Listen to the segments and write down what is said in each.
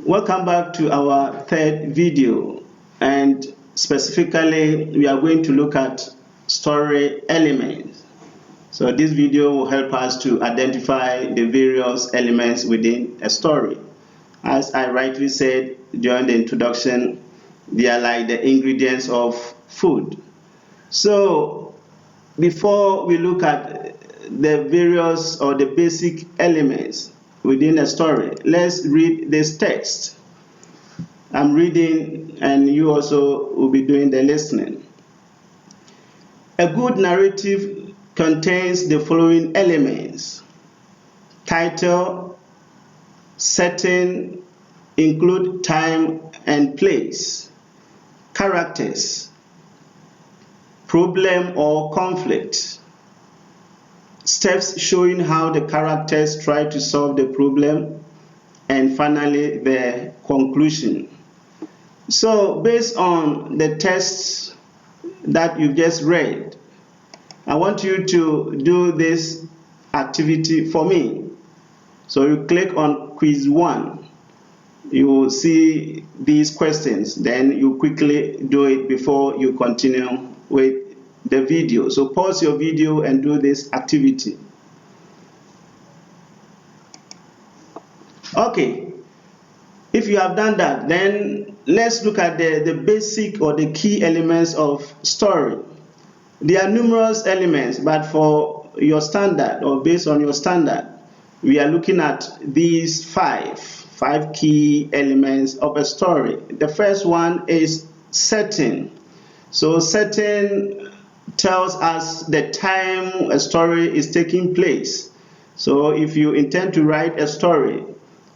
Welcome back to our third video, and specifically we are going to look at story elements. So this video will help us to identify the various elements within a story. As I rightly said during the introduction, they are like the ingredients of food. So before we look at the various or the basic elements within a story, let's read this text. I'm reading and you also will be doing the listening. A good narrative contains the following elements: title, setting, include time and place, characters, problem or conflict, steps showing how the characters try to solve the problem, and finally the conclusion. So based on the text that you just read, I want you to do this activity for me. So you click on quiz 1. You will see these questions, then you quickly do it before you continue with the video. So pause your video and do this activity. Okay, if you have done that, then let's look at the basic or the key elements of story. There are numerous elements, but for your standard or based on your standard, we are looking at these five key elements of a story. The first one is setting. So setting tells us the time a story is taking place. So if you intend to write a story,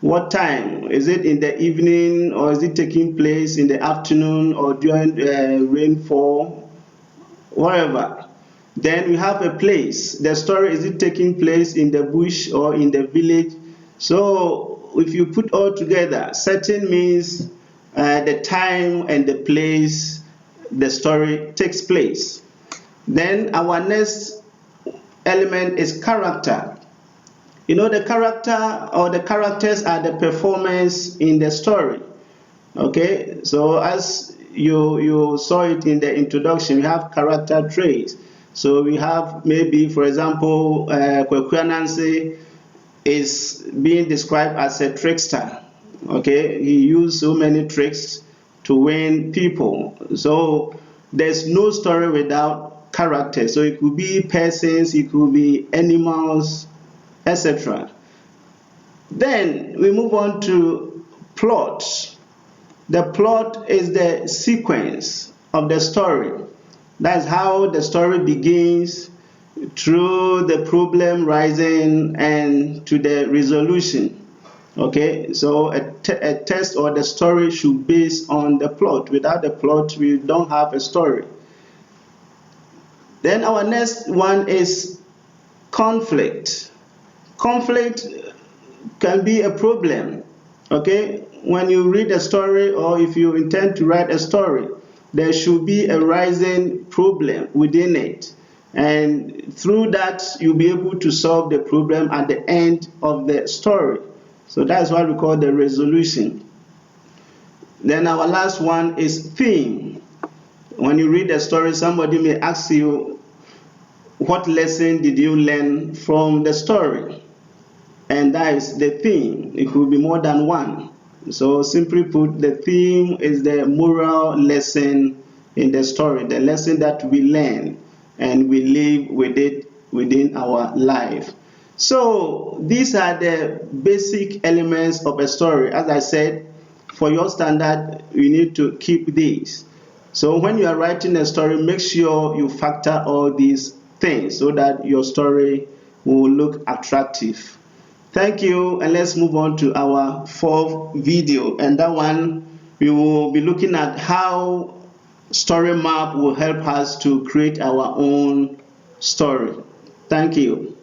what time? Is it in the evening, or is it taking place in the afternoon, or during rainfall, whatever? Then we have a place. The story, is it taking place in the bush or in the village? So if you put all together, setting means the time and the place the story takes place. Then our next element is character. You know, the character or the characters are the performance in the story. Okay, so as you saw it in the introduction, we have character traits. So we have maybe, for example, Kweku Anansi is being described as a trickster. Okay, he used so many tricks to win people. So there's no story without characters. So it could be persons, it could be animals, etc. Then we move on to plot. The plot is the sequence of the story. That's how the story begins, through the problem rising and to the resolution. Okay, so a text or the story should be based on the plot. Without the plot, we don't have a story. Then our next one is conflict. Conflict can be a problem. Okay, when you read a story or if you intend to write a story, there should be a rising problem within it, and through that you'll be able to solve the problem at the end of the story. So that's what we call the resolution. Then our last one is theme. When you read a story, somebody may ask you, what lesson did you learn from the story? And that is the theme. It could be more than one. So simply put, the theme is the moral lesson in the story, the lesson that we learn and we live with it within our life. So these are the basic elements of a story. As I said, for your standard, you need to keep these. So when you are writing a story, make sure you factor all these things so that your story will look attractive. Thank you, and let's move on to our fourth video, and that one we will be looking at how story map will help us to create our own story. Thank you.